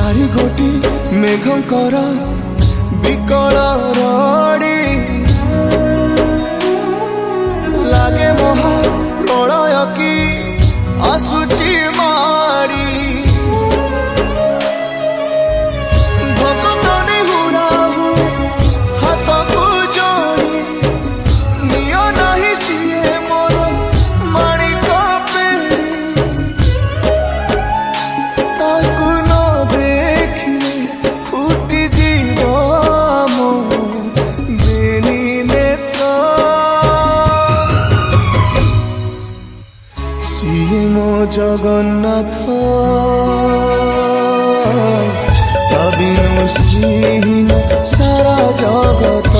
चारि गोटी मेघंकर विकल रड़ी लागे महा प्रलय की आसुची मारी भक्तनी हुराहु हाथ को जोड़ी नियो नहीं सिए मोर माणिक पेड़ी ताकू न देखिले फुटी जीव मो बेनी नेत्र सिए मो जगन्नाथ कविनु श्रीहीन सारा जगत।